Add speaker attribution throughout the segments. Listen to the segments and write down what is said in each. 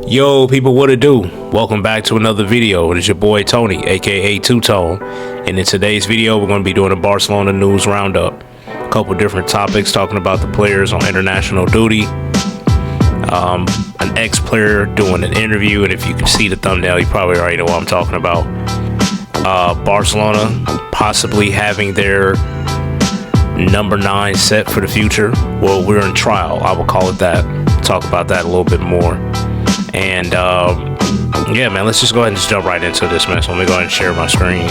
Speaker 1: Yo people, what it do? Welcome back to another video. It is your boy Tony, aka Two Tone, and in today's video we're going to be doing a Barcelona news roundup. A couple different topics talking about the players on international duty, an ex-player doing an interview, and if you can see the thumbnail you probably already know what I'm talking about. Barcelona possibly having their number 9 set for the future. Well, we're in trial, I will call it that. Talk about that a little bit more. And yeah, man, let's just go ahead and just jump right into this, man. So let me go ahead and share my screen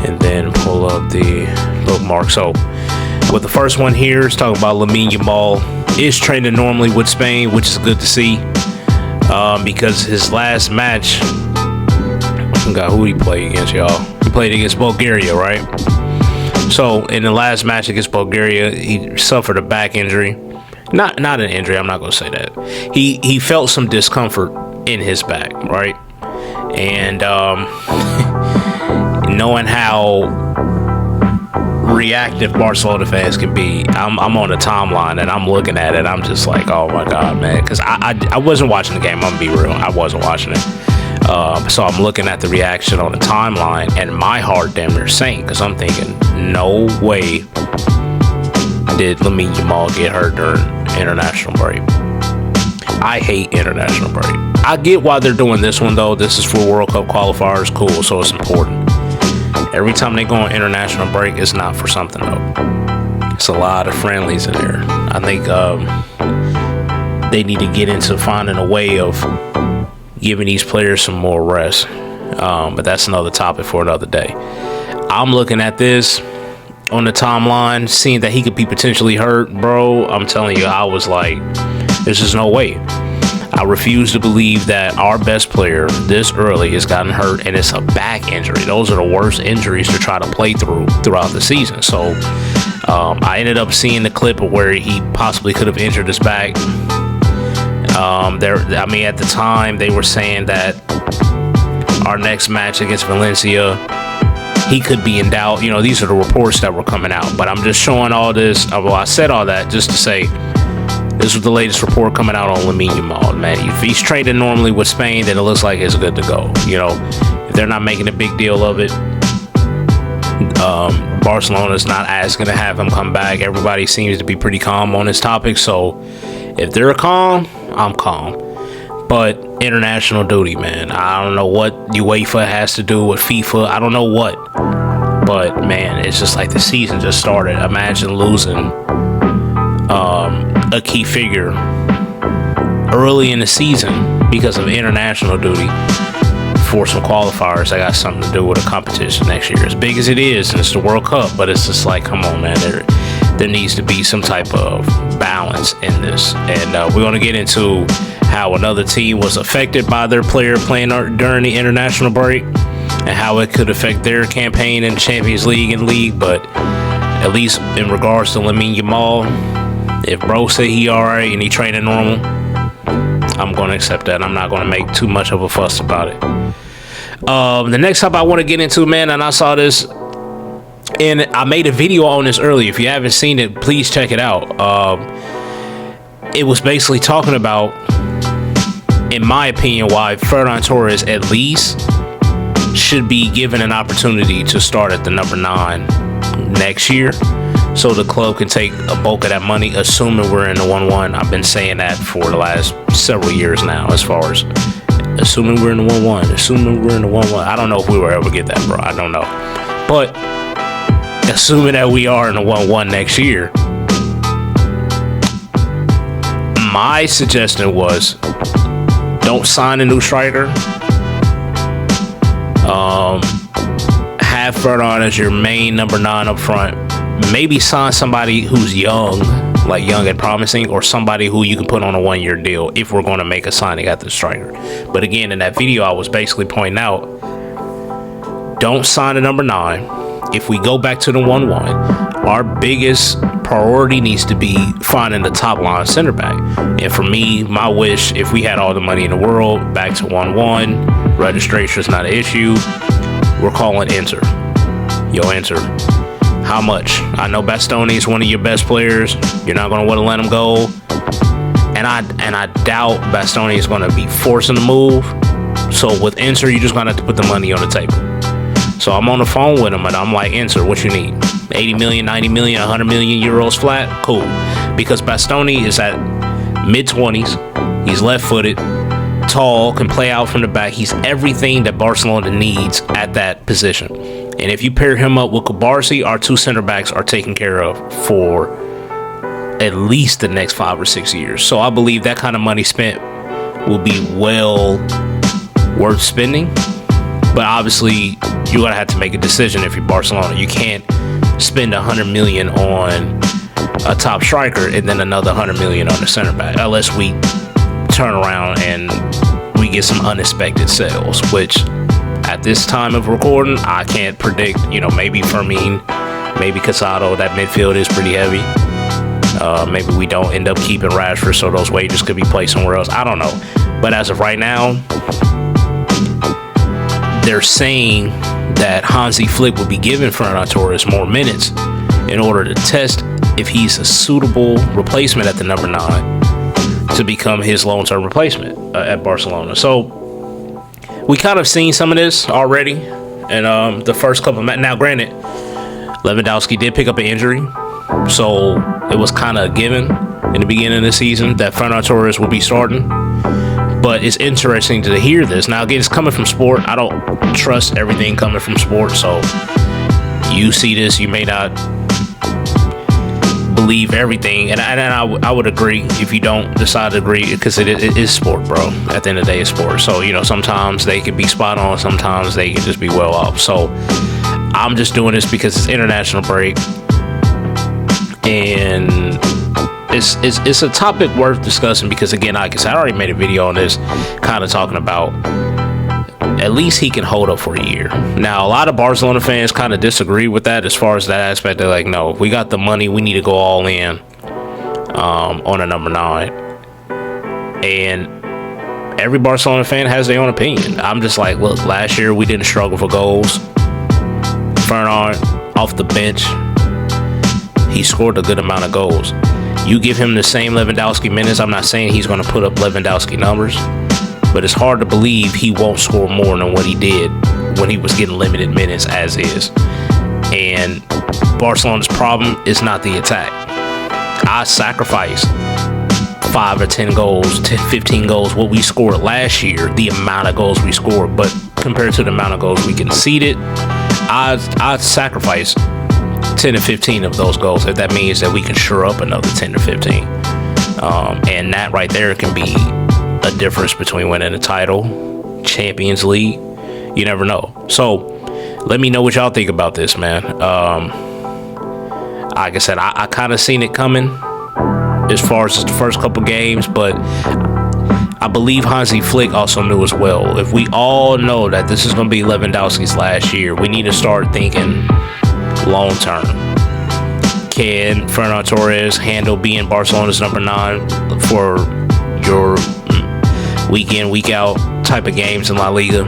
Speaker 1: and then pull up the bookmark. So with the first one here is talking about Lamine is training normally with Spain, which is good to see, because his last match, I forgot who he played against, y'all. He played against Bulgaria, right? So in the last match against Bulgaria, he suffered a back injury. Not an injury, I'm not gonna say that. He felt some discomfort in his back, right? And knowing how reactive Barcelona fans can be, I'm on the timeline and I'm looking at it, I'm just like, oh my god, man, because I wasn't watching the game, I'm gonna be real, I wasn't watching it. So I'm looking at the reaction on the timeline and my heart damn near sank, because I'm thinking, no way did Lamine get hurt during international break. I hate international break. I get why they're doing this one though. This is for World Cup qualifiers, cool, so it's important. Every time they go on international break, it's not for something though. It's a lot of friendlies in there. I think they need to get into finding a way of giving these players some more rest. But that's another topic for another day. I'm looking at this on the timeline, seeing that he could be potentially hurt, bro. I'm telling you, I was like, there's just no way. I refuse to believe that our best player this early has gotten hurt, and it's a back injury. Those are the worst injuries to try to play throughout the season. So I ended up seeing the clip of where he possibly could have injured his back. I mean, at the time they were saying that our next match against Valencia, he could be in doubt. You know, these are the reports that were coming out, but I'm just showing all this. Well, I said all that just to say this was the latest report coming out on Lamine, man. If he's training normally with Spain, then it looks like it's good to go. You know, if they're not making a big deal of it, Barcelona's not asking to have him come back. Everybody seems to be pretty calm on this topic. So if they're calm, I'm calm. But international duty, man, I don't know what UEFA has to do with FIFA. I don't know what. But, man, it's just like the season just started. Imagine losing a key figure early in the season because of international duty for some qualifiers that got something to do with a competition next year. As big as it is, and it's the World Cup, but it's just like, come on, man, there needs to be some type of balance in this. And we're going to get into how another team was affected by their player playing during the international break and how it could affect their campaign in Champions League and League. But at least in regards to Lamine, if bro say he alright and he training normal, I'm going to accept that. I'm not going to make too much of a fuss about it. The next topic I want to get into, man, and I saw this, and I made a video on this earlier. If you haven't seen it, please check it out. It was basically talking about, in my opinion, why Ferran Torres at least should be given an opportunity to start at the number 9 next year, so the club can take a bulk of that money, assuming we're in the 1-1. I've been saying that for the last several years now, as far as assuming we're in the 1-1, assuming we're in the 1-1. I don't know if we will ever get that, bro. I don't know. But assuming that we are in the 1-1 next year, my suggestion was, don't sign a new striker. Have Ferran as your main number 9 up front. Maybe sign somebody who's young and promising, or somebody who you can put on a 1-year deal if we're going to make a signing at the striker. But again, in that video, I was basically pointing out, don't sign a number 9. If we go back to the 1-1, our biggest priority needs to be finding the top line center back. And for me, my wish, if we had all the money in the world, back to 1-1, registration is not an issue. We're calling Inter. Yo, Inter, how much? I know Bastoni is one of your best players. You're not going to want to let him go. And I doubt Bastoni is going to be forcing the move. So with Inter, you're just going to have to put the money on the table. So I'm on the phone with him and I'm like, Inter, what you need? 80 million, 90 million, 100 million euros flat? Cool. Because Bastoni is at mid-20s. He's left-footed, tall, can play out from the back. He's everything that Barcelona needs at that position. And if you pair him up with Kubarsi, our two center backs are taken care of for at least the next 5 or 6 years. So I believe that kind of money spent will be well worth spending. But obviously, you're going to have to make a decision if you're Barcelona. You can't spend 100 million on a top striker and then another 100 million on the center back, unless we turn around and we get some unexpected sales, which at this time of recording, I can't predict. Maybe Fermin, maybe Casado. That midfield is pretty heavy. Maybe we don't end up keeping Rashford, so those wages could be placed somewhere else. I don't know. But as of right now, they're saying that Hansi Flick would be giving Fernando Torres more minutes in order to test if he's a suitable replacement at the number 9 to become his long-term replacement at Barcelona. So we kind of seen some of this already in the first couple of matches. Now, granted, Lewandowski did pick up an injury, so it was kind of a given in the beginning of the season that Fernando Torres would be starting. But it's interesting to hear this. Now, again, it's coming from sport. I don't trust everything coming from sport, so you see this, you may not believe everything, and I would agree if you don't decide to agree, because it is sport, bro. At the end of the day, it's sport. So sometimes they can be spot on, sometimes they can just be well off. So I'm just doing this because it's international break, and it's a topic worth discussing, because again, like I said, I already made a video on this, kind of talking about at least he can hold up for a year. Now, a lot of Barcelona fans kind of disagree with that as far as that aspect. They're like, no, if we got the money, we need to go all in on a number 9. And every Barcelona fan has their own opinion. I'm just like, look, last year we didn't struggle for goals. Fernand, off the bench, he scored a good amount of goals. You give him the same Lewandowski minutes. I'm not saying he's going to put up Lewandowski numbers, but it's hard to believe he won't score more than what he did when he was getting limited minutes as is. And Barcelona's problem is not the attack. I sacrificed 5 or 10 goals, 15 goals, what we scored last year, the amount of goals we scored, but compared to the amount of goals we conceded, I'd sacrifice 10 to 15 of those goals if that means that we can shore up another 10 to 15. And that right there can be a difference between winning a title, Champions League. You never know. So let me know what y'all think about this, man. Like I said, I kind of seen it coming as far as the first couple games, but I believe Hansi Flick also knew as well. If we all know that this is going to be Lewandowski's last year, we need to start thinking long term. Can Fernando Torres handle being Barcelona's number 9 for your week in, week out type of games in La Liga?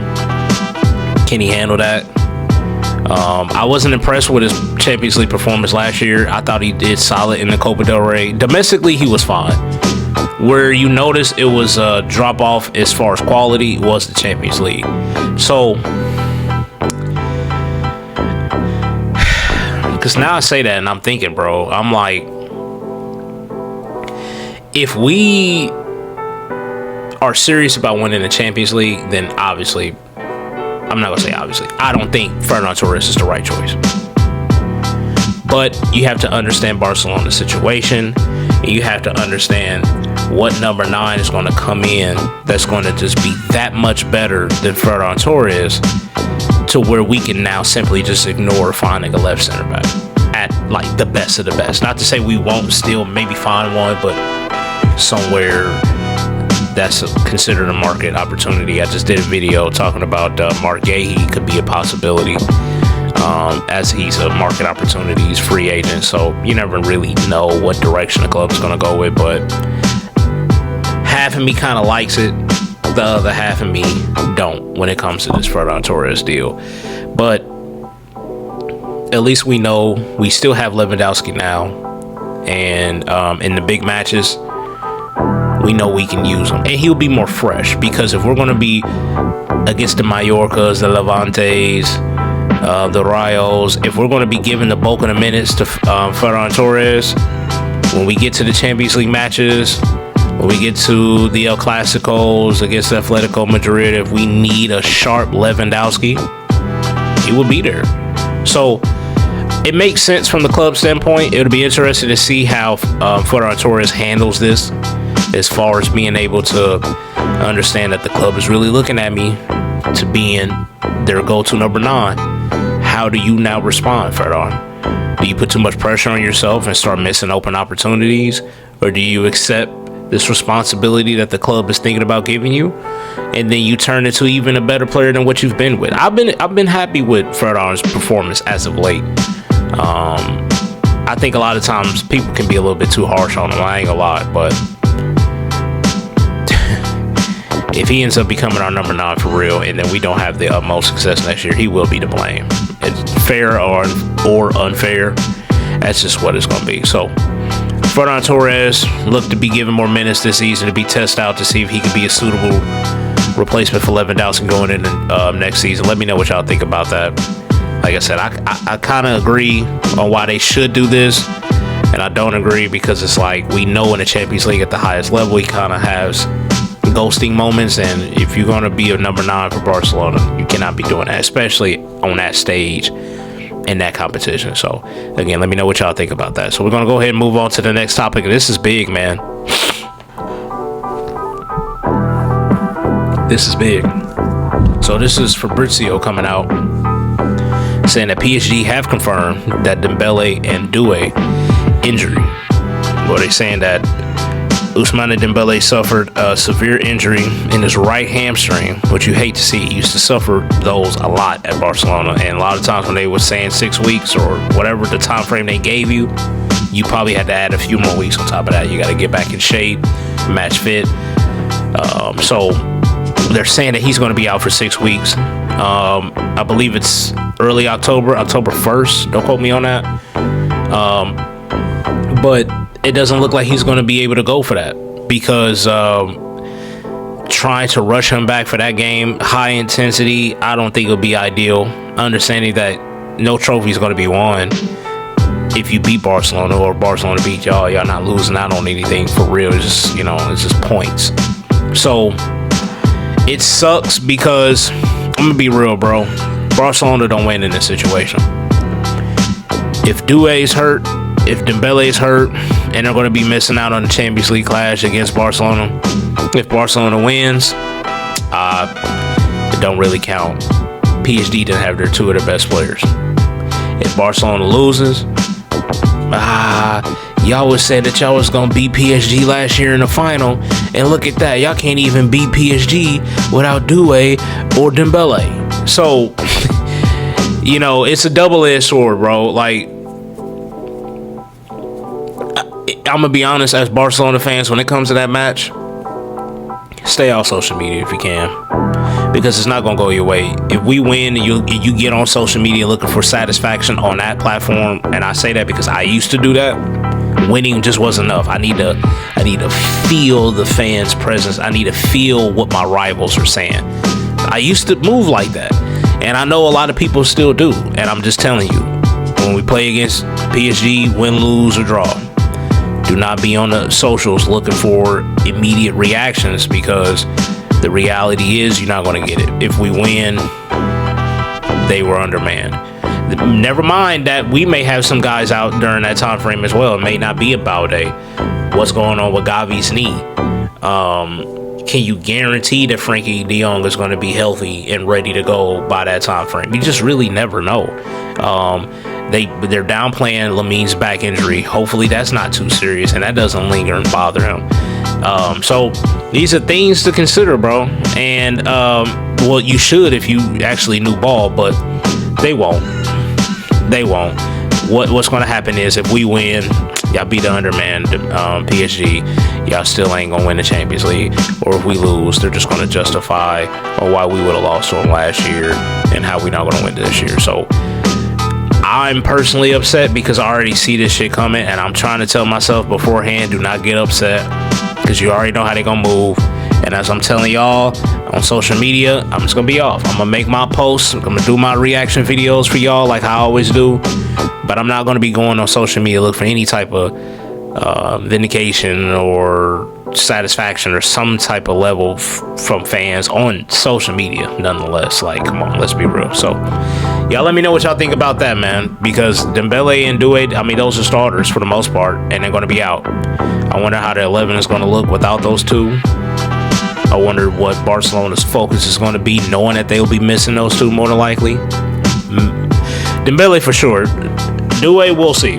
Speaker 1: Can he handle that? I wasn't impressed with his Champions League performance last year. I thought he did solid in the Copa del Rey. Domestically, he was fine. Where you notice it was a drop off as far as quality was the Champions League. So, because now I say that and I'm thinking, bro, I'm like, if we are serious about winning the Champions League, then obviously, I'm not going to say obviously, I don't think Fernando Torres is the right choice. But you have to understand Barcelona's situation. And you have to understand what number 9 is going to come in that's going to just be that much better than Fernando Torres, to where we can now simply just ignore finding a left center back at like the best of the best. Not to say we won't still maybe find one, but somewhere that's considered a market opportunity. I just did a video talking about Mark Gahey could be a possibility, as he's a market opportunity. He's free agent, so you never really know what direction the club is going to go with. But half of me kind of likes it, the other half of me don't when it comes to this Fernando Torres deal. But at least we know we still have Lewandowski now, and in the big matches, we know we can use him. And he'll be more fresh, because if we're going to be against the Mallorcas, the Levantes, the Rayos, if we're going to be giving the bulk of the minutes to Ferran Torres, when we get to the Champions League matches, when we get to the El Clasicos against Atletico Madrid, if we need a sharp Lewandowski, he will be there. So it makes sense from the club standpoint. It'll be interesting to see how Ferran Torres handles this, as far as being able to understand that the club is really looking at me to being their go-to number 9. How do you now respond, Ferran? Do you put too much pressure on yourself and start missing open opportunities? Or do you accept this responsibility that the club is thinking about giving you, and then you turn into even a better player than what you've been with? I've been happy with Ferran's performance as of late. I think a lot of times people can be a little bit too harsh on him. I ain't gonna lie, but if he ends up becoming our number 9 for real, and then we don't have the utmost success next year, he will be to blame. It's fair or unfair. That's just what it's going to be. So, Ferran Torres looked to be given more minutes this season, to be tested out to see if he could be a suitable replacement for Lewandowski going into next season. Let me know what y'all think about that. Like I said, I kind of agree on why they should do this, and I don't agree because it's like, we know in the Champions League at the highest level, he kind of has ghosting moments, and if you're going to be a number 9 for Barcelona, you cannot be doing that, especially on that stage in that competition. So again, let me know what y'all think about that. So we're going to go ahead and move on to the next topic. This is big, man. This is big. So this is Fabrizio coming out saying that PSG have confirmed that Dembele and Doué injury. Well, they're saying that Ousmane Dembele suffered a severe injury in his right hamstring, which you hate to see. He used to suffer those a lot at Barcelona, and a lot of times when they were saying 6 weeks or whatever the time frame they gave you, you probably had to add a few more weeks on top of that. You got to get back in shape, match fit. So they're saying that he's going to be out for 6 weeks. I believe it's early October 1st. Don't quote me on that. But it doesn't look like he's going to be able to go for that, because trying to rush him back for that game, high intensity, I don't think it'll be ideal. Understanding that no trophy is going to be won if you beat Barcelona, or Barcelona beat y'all not losing out on anything for real. It's just, it's just points. So it sucks, because I'm gonna be real, bro. Barcelona don't win in this situation. If Doué's hurt, if Dembele's hurt, and they're going to be missing out on the Champions League clash against Barcelona, if Barcelona wins, it don't really count. PSG didn't have their 2 of their best players. If Barcelona loses, y'all was saying that y'all was going to beat PSG last year in the final, and look at that. Y'all can't even beat PSG without Doué or Dembele. So, it's a double-edged sword, bro. Like, I'm going to be honest, as Barcelona fans, when it comes to that match, stay off social media if you can, because it's not going to go your way. If we win and you get on social media looking for satisfaction on that platform, and I say that because I used to do that, winning just wasn't enough. I need to feel the fans' presence. I need to feel what my rivals are saying. I used to move like that, and I know a lot of people still do, and I'm just telling you, when we play against PSG, win, lose, or draw, do not be on the socials looking for immediate reactions, because the reality is you're not going to get it. If we win, they were undermanned. Never mind that we may have some guys out during that time frame as well. It may not be about what's going on with Gavi's knee. Can you guarantee that Frankie de Jong is going to be healthy and ready to go by that time frame? You just really never know. They're downplaying Lamine's back injury. Hopefully that's not too serious and that doesn't linger and bother him. So these are things to consider, bro. And well, you should if you actually knew ball, but they won't. What's going to happen is if we win, y'all beat the underman PSG, y'all still ain't going to win the Champions League. Or if we lose, they're just going to justify why we would have lost to them last year and how we're not going to win this year. So I'm personally upset because I already see this shit coming, and I'm trying to tell myself beforehand, do not get upset, because you already know how they're going to move. And as I'm telling y'all on social media, I'm just going to be off. I'm going to make my posts. I'm going to do my reaction videos for y'all like I always do. But I'm not going to be going on social media look for any type of vindication or satisfaction or some type of level from fans on social media. Nonetheless, like, come on, let's be real. So y'all let me know what y'all think about that, man, because Dembele and Doué, I mean, those are starters for the most part, and they're going to be out. I wonder how the 11 is going to look without those two. I wonder what Barcelona's focus is going to be, knowing that they'll be missing those two more than likely. Dembele for sure. Doué, we'll see.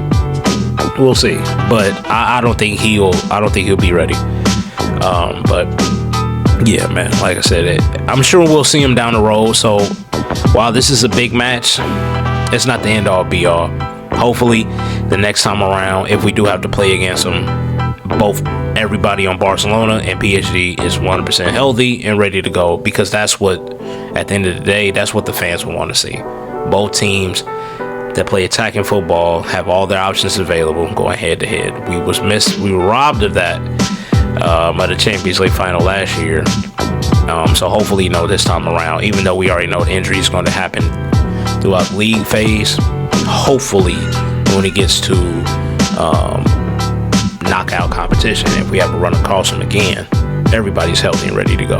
Speaker 1: We'll see, but I don't think he'll be ready. But yeah, man, like I said, I'm sure we'll see him down the road. So while this is a big match, it's not the end all be all. Hopefully, the next time around, if we do have to play against them, everybody on Barcelona and PSG is 100% healthy and ready to go, because that's what, at the end of the day, that's what the fans will want to see. Both teams that play attacking football have all their options available going head to head. We were robbed of that at the Champions League final last year. So hopefully, this time around, even though we already know the injury is going to happen throughout the league phase, hopefully when it gets to knockout competition, if we have to run across them again, everybody's healthy and ready to go.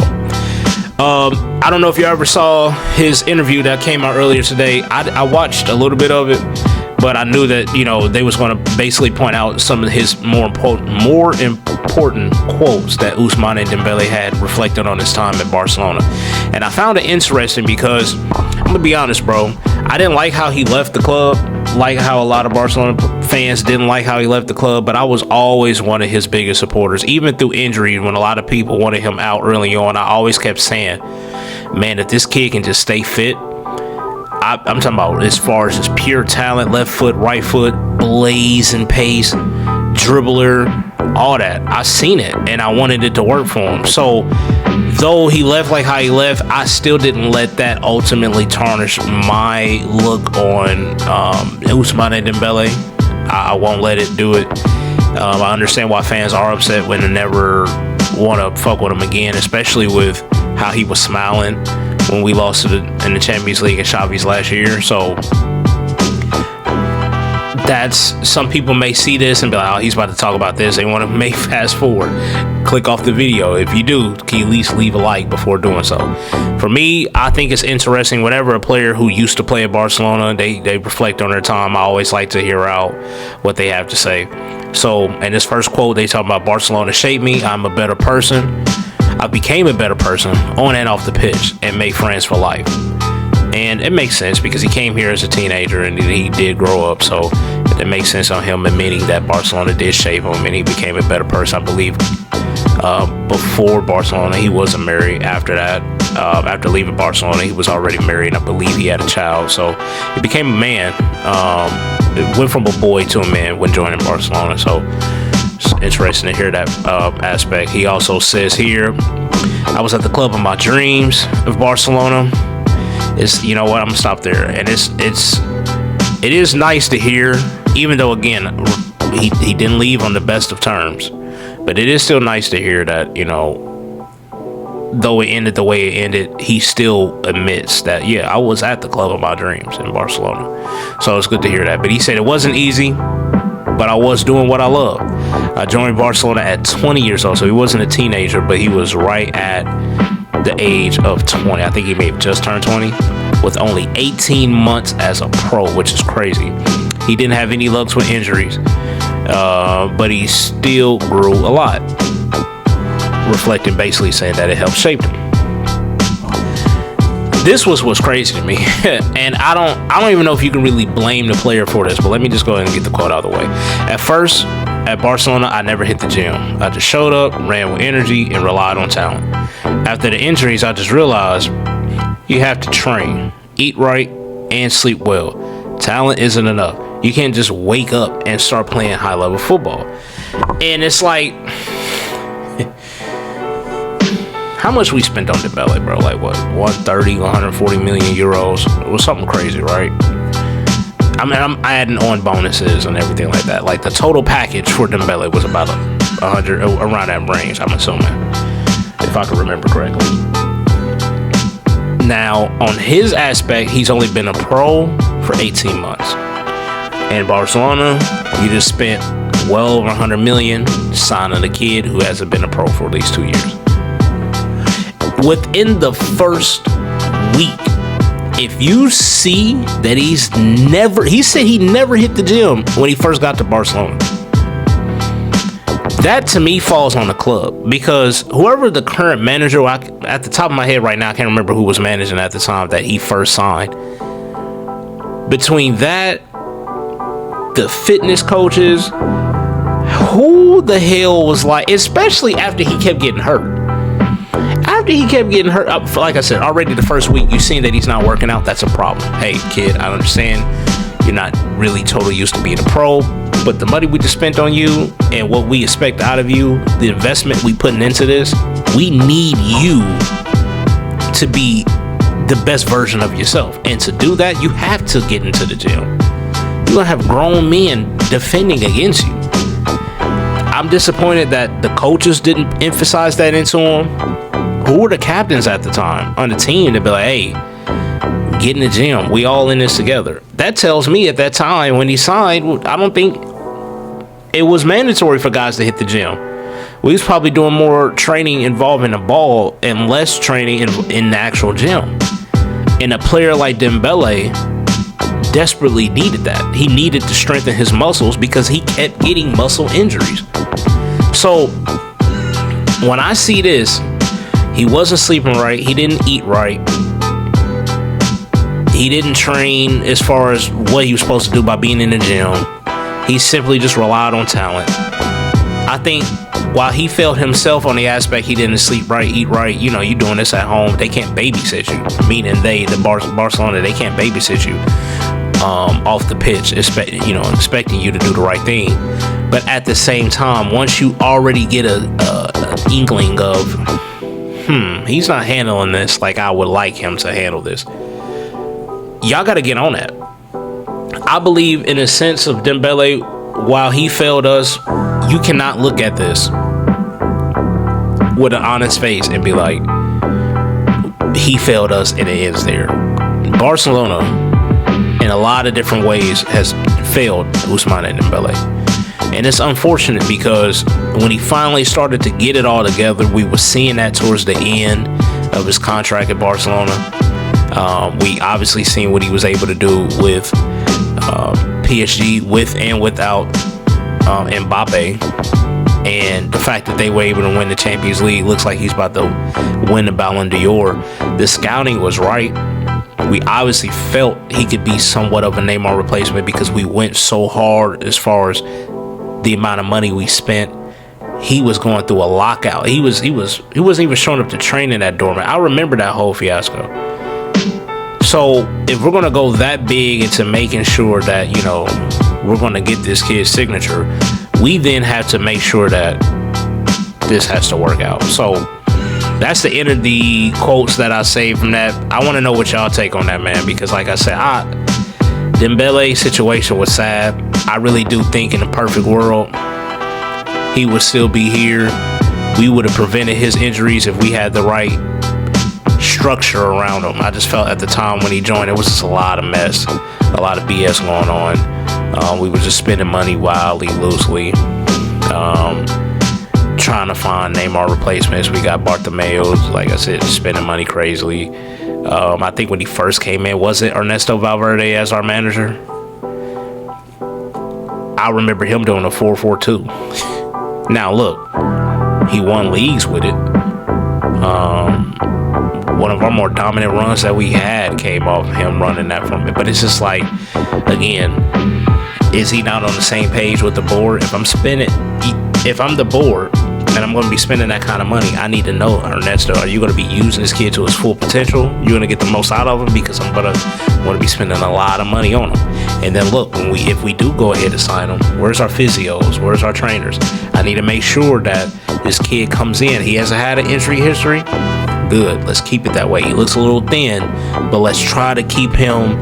Speaker 1: I don't know if you ever saw his interview that came out earlier today. I watched a little bit of it, but I knew that they was going to basically point out some of his more important quotes that Ousmane and Dembele had reflected on his time at Barcelona. And I found it interesting because, I'm gonna be honest, bro, I didn't like how he left the club, like how a lot of Barcelona fans didn't like how he left the club, but I was always one of his biggest supporters. Even through injury, when a lot of people wanted him out early on, I always kept saying, man, if this kid can just stay fit, I'm talking about as far as his pure talent, left foot, right foot, blazing pace, dribbler, all that. I seen it, and I wanted it to work for him. So though he left like how he left, I still didn't let that ultimately tarnish my look on Ousmane Dembele. I won't let it do it. I understand why fans are upset when they never want to fuck with him again, especially with how he was smiling when we lost in the Champions League at Xavi's last year. So that's, some people may see this and be like, oh, he's about to talk about this. They want to make fast forward, click off the video. If you do, can you at least leave a like before doing so? For me, I think it's interesting whenever a player who used to play at Barcelona, they reflect on their time. I always like to hear out what they have to say. So in this first quote, they talk about Barcelona shaped me. I'm a better person. I became a better person on and off the pitch and made friends for life. And it makes sense because he came here as a teenager and he did grow up. So it makes sense on him admitting that Barcelona did shape him and he became a better person. I believe before Barcelona, he wasn't married. After that, after leaving Barcelona, he was already married. I believe he had a child. So he became a man. It went from a boy to a man when joining Barcelona. So it's interesting to hear that aspect. He also says here, I was at the club of my dreams of Barcelona. It's, you know what, I'm gonna stop there. And it is nice to hear, even though again he didn't leave on the best of terms, but it is still nice to hear that, though it ended the way it ended, he still admits that, yeah, I was at the club of my dreams in Barcelona. So it's good to hear that. But he said it wasn't easy, but I was doing what I love. I joined Barcelona at 20 years old, so he wasn't a teenager, but he was right at the age of 20. I think he may have just turned 20 with only 18 months as a pro, which is crazy. He didn't have any luck with injuries, but he still grew a lot, reflecting, basically saying that it helped shape him. This was what's crazy to me. And I don't even know if you can really blame the player for this, but let me just go ahead and get the quote out of the way. At first, at Barcelona, I never hit the gym. I just showed up, ran with energy, and relied on talent. After the injuries, I just realized you have to train, eat right, and sleep well. Talent isn't enough. You can't just wake up and start playing high-level football. And it's like, how much we spent on Dembele, bro? Like what, 130, 140 million euros? It was something crazy, right? I mean, I'm adding on bonuses and everything like that. Like the total package for Dembele was about 100, around that range, I'm assuming, if I can remember correctly. Now, on his aspect, he's only been a pro for 18 months. In Barcelona, you just spent well over 100 million signing a kid who hasn't been a pro for at least 2 years. Within the first week, if you see that he said he never hit the gym when he first got to Barcelona. That to me falls on the club, because whoever the current manager, at the top of my head right now, I can't remember who was managing at the time that he first signed. Between that, the fitness coaches, who the hell was like, especially after he kept getting hurt. After he kept getting hurt, like I said, already the first week, you seen that he's not working out. That's a problem. Hey, kid, I understand you're not really totally used to being a pro, but the money we just spent on you and what we expect out of you, the investment we putting into this, we need you to be the best version of yourself. And to do that, you have to get into the gym. You're going to have grown men defending against you. I'm disappointed that the coaches didn't emphasize that into him. Who were the captains at the time on the team to be like, hey, get in the gym. We all in this together. That tells me at that time when he signed, I don't think it was mandatory for guys to hit the gym. We was probably doing more training involving the ball and less training in the actual gym. And a player like Dembele desperately needed that. He needed to strengthen his muscles because he kept getting muscle injuries. So when I see this, he wasn't sleeping right. He didn't eat right. He didn't train as far as what he was supposed to do by being in the gym. He simply just relied on talent. I think while he failed himself on the aspect he didn't sleep right, eat right, you doing this at home, they can't babysit you. Meaning Barcelona, they can't babysit you off the pitch, expecting you to do the right thing. But at the same time, once you already get an inkling of, he's not handling this like I would like him to handle this, y'all got to get on that. I believe in a sense of Dembele, while he failed us, you cannot look at this with an honest face and be like, he failed us and it ends there. Barcelona, in a lot of different ways, has failed Ousmane Dembele. And it's unfortunate because when he finally started to get it all together, we were seeing that towards the end of his contract at Barcelona. We obviously seen what he was able to do with PSG, with and without Mbappe. And the fact that they were able to win the Champions League, looks like he's about to win the Ballon d'Or. The scouting was right. We obviously felt he could be somewhat of a Neymar replacement because we went so hard as far as the amount of money we spent. He was going through a lockout. He wasn't even showing up to training at Dortmund. I remember that whole fiasco. So if we're going to go that big into making sure that, we're going to get this kid's signature, we then have to make sure that this has to work out. So that's the end of the quotes that I saved from that. I want to know what y'all take on that, man, because like I said, Dembele's situation was sad. I really do think in a perfect world, he would still be here. We would have prevented his injuries if we had the right structure around him. I just felt at the time when he joined, it was just a lot of mess, a lot of BS going on. We were just spending money wildly, loosely, trying to find Neymar replacements. We got Bartomeu, like I said, spending money crazily. I think when he first came in, was it Ernesto Valverde as our manager? I remember him doing a 4-4-2. Now look, he won leagues with it. One of our more dominant runs that we had came off him running that from it. But it's just like, again, is he not on the same page with the board? If I'm the board and I'm going to be spending that kind of money, I need to know, Ernesto, are you going to be using this kid to his full potential? You're going to get the most out of him? Because I'm going to be spending a lot of money on him. And then look, if we do go ahead and sign him, where's our physios? Where's our trainers? I need to make sure that this kid comes in. He hasn't had an injury history. Good. Let's keep it that way. He looks a little thin, but let's try to keep him.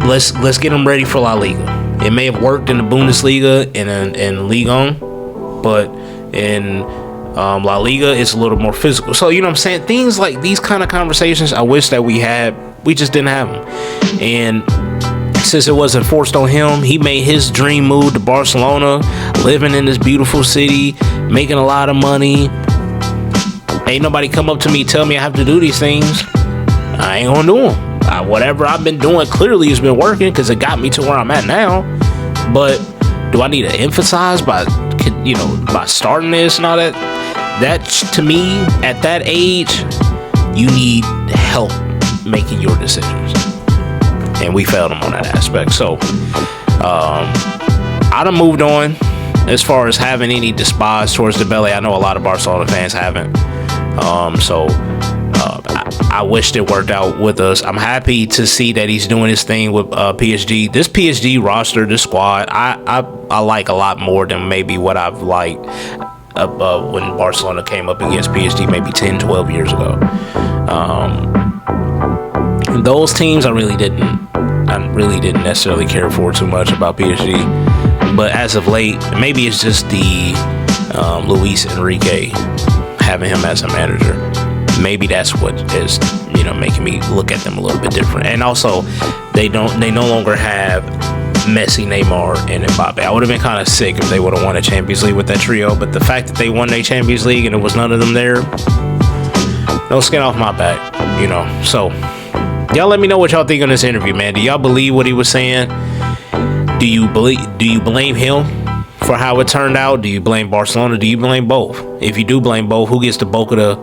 Speaker 1: Let's get him ready for La Liga. It may have worked in the Bundesliga and Ligue 1, but In La Liga, it's a little more physical. So, you know what I'm saying? Things like these kind of conversations, I wish that we just didn't have them. And since it wasn't forced on him, he made his dream move to Barcelona, living in this beautiful city, making a lot of money. Ain't nobody come up to me, tell me I have to do these things. I ain't gonna do them. Whatever I've been doing clearly has been working because it got me to where I'm at now. But do I need to emphasize by starting this and all that? That, to me, at that age, you need help making your decisions. And we failed him on that aspect. So, I done moved on as far as having any despise towards Dembele. I know a lot of Barcelona fans haven't. I wished it worked out with us. I'm happy to see that he's doing his thing with PSG. This PSG roster, this squad, I like a lot more than maybe what I've liked when Barcelona came up against PSG maybe 10, 12 years ago. Those teams I really didn't necessarily care for too much about PSG. But as of late, maybe it's just the Luis Enrique, having him as a manager. Maybe that's what is, making me look at them a little bit different. And also, they no longer have Messi, Neymar, and Mbappe. I would have been kind of sick if they would have won a Champions League with that trio. But the fact that they won a Champions League and it was none of them there, no skin off my back, So, y'all let me know what y'all think on this interview, man. Do y'all believe what he was saying? Do you blame him for how it turned out? Do you blame Barcelona? Do you blame both? If you do blame both, who gets the bulk of the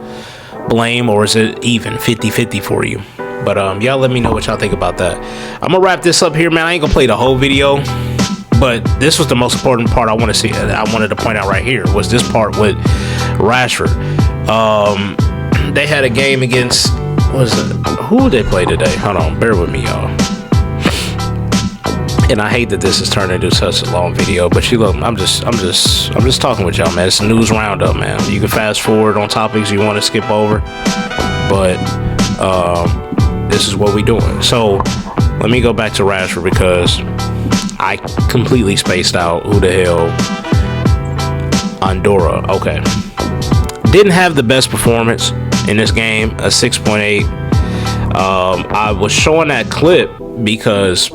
Speaker 1: blame, or is it even 50-50 for you? But y'all let me know what y'all think about that. I'm gonna wrap this up here, man. I ain't gonna play the whole video, but this was the most important part I wanted to point out right here, was this part with Rashford. They had a game against, who did they play today? Hold on, bear with me, y'all. And I hate that this is turned into such a long video, but I'm just talking with y'all, man. It's a news roundup, man. You can fast forward on topics you want to skip over, but this is what we doing. So let me go back to Rashford because I completely spaced out who the hell. Andorra. Okay. Didn't have the best performance in this game, a 6.8. I was showing that clip because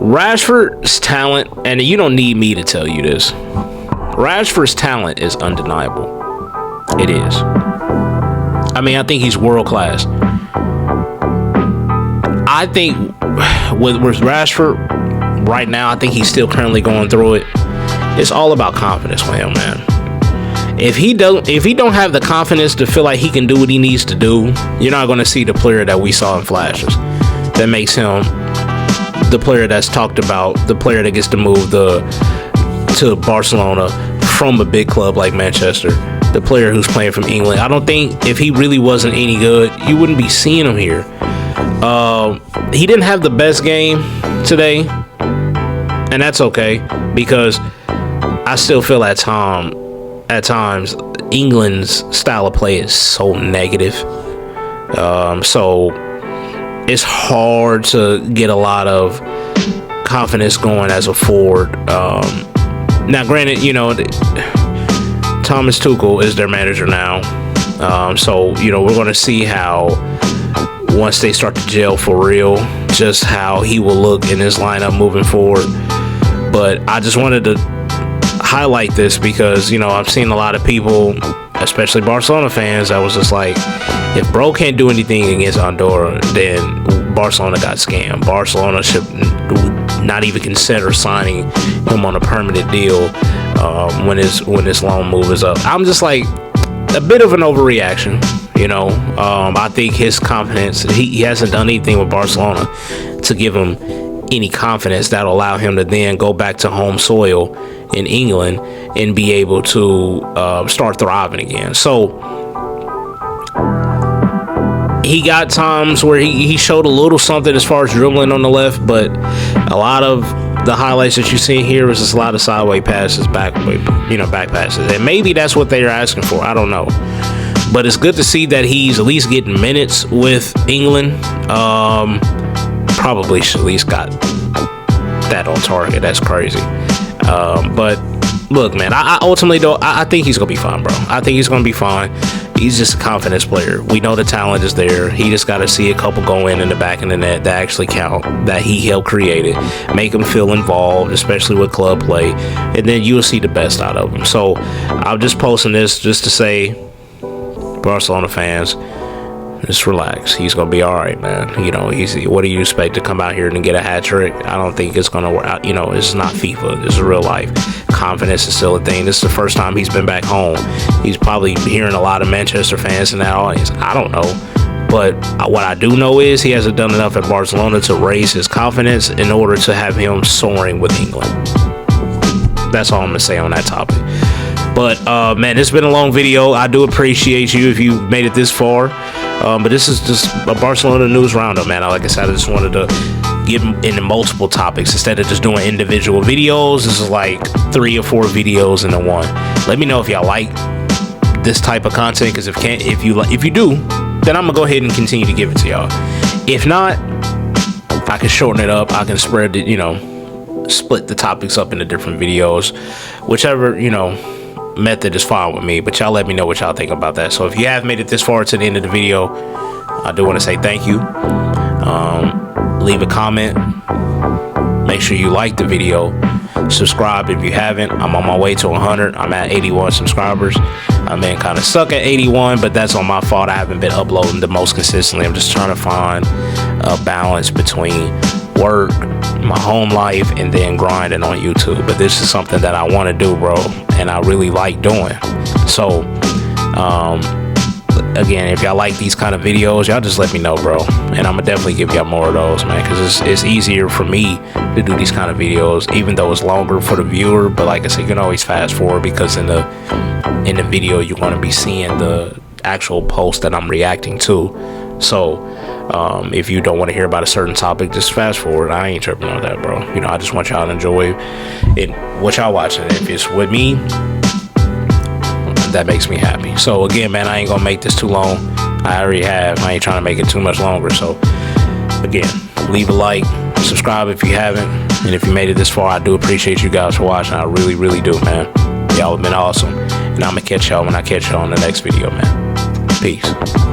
Speaker 1: Rashford's talent, and you don't need me to tell you this, Rashford's talent is undeniable. It is. I mean, I think he's world class. I think with Rashford right now, I think he's still currently going through it. It's all about confidence with him, man. If he don't have the confidence to feel like he can do what he needs to do, you're not going to see the player that we saw in flashes that makes him the player that's talked about, the player that gets to move to Barcelona from a big club like Manchester, the player who's playing from England. I don't think if he really wasn't any good, you wouldn't be seeing him here. He didn't have the best game today, and that's okay, because I still feel at times England's style of play is so negative. So it's hard to get a lot of confidence going as a forward. Now, granted, Thomas Tuchel is their manager now. So, we're going to see how, once they start to gel for real, just how he will look in his lineup moving forward. But I just wanted to highlight this because, I've seen a lot of people, especially Barcelona fans, that was just like, if bro can't do anything against Andorra, then Barcelona got scammed. Barcelona should not even consider signing him on a permanent deal when his loan move is up. I'm just like, a bit of an overreaction, I think his confidence, he hasn't done anything with Barcelona to give him any confidence that'll allow him to then go back to home soil in England and be able to start thriving again. So he got times where he showed a little something as far as dribbling on the left, but a lot of the highlights that you see here is just a lot of sideways passes, back passes, and maybe that's what they're asking for. I don't know, but it's good to see that he's at least getting minutes with England. Probably should at least got that on target. That's crazy. But look, man, I ultimately though, I think he's gonna be fine, bro. I think he's gonna be fine. He's just a confidence player. We know the talent is there. He just got to see a couple go in the back of the net that actually count, that he helped create it, make him feel involved, especially with club play, and then you'll see the best out of him. So I'm just posting this just to say, Barcelona fans, just relax. He's gonna be all right, man. You know, what do you expect to come out here and get a hat trick? I don't think it's gonna work out. You know, it's not FIFA. This is real life. Confidence is still a thing. This is the first time he's been back home. He's probably hearing a lot of Manchester fans in that audience. I don't know. But what I do know is he hasn't done enough at Barcelona to raise his confidence in order to have him soaring with England. That's all I'm gonna say on that topic. But man, it's been a long video. I do appreciate you if you made it this far. But this is just a Barcelona news roundup, man. Like I said, I just wanted to get into multiple topics instead of just doing individual videos. This is like 3 or 4 videos into one. Let me know if y'all like this type of content, because if you do, then I'm gonna go ahead and continue to give it to y'all. If not, I can shorten it up. I can spread it, split the topics up into different videos, whichever method is fine with me. But y'all let me know what y'all think about that. So if you have made it this far to the end of the video, I do want to say thank you. Leave a comment, make sure you like the video, subscribe if you haven't. I'm on my way to 100. I'm at 81 subscribers. I mean, kind of stuck at 81, but that's on my fault. I haven't been uploading the most consistently. I'm just trying to find a balance between work, my home life, and then grinding on YouTube. But this is something that I want to do, bro, and I really like doing. So again, if y'all like these kind of videos, y'all just let me know, bro, and I'm gonna definitely give y'all more of those, man, because it's easier for me to do these kind of videos, even though it's longer for the viewer. But like I said, you can always fast forward, because in the video you're going to be seeing the actual post that I'm reacting to. So if you don't want to hear about a certain topic, just fast forward. I ain't tripping on that, bro. I just want y'all to enjoy it, what y'all watching. If it's with me, that makes me happy. So again, man, I ain't gonna make this too long. I already have. I ain't trying to make it too much longer. So again, leave a like, subscribe if you haven't, and if you made it this far, I do appreciate you guys for watching. I really, really do, man. Y'all have been awesome, and I'm gonna catch y'all when I catch y'all in the next video, man. Peace.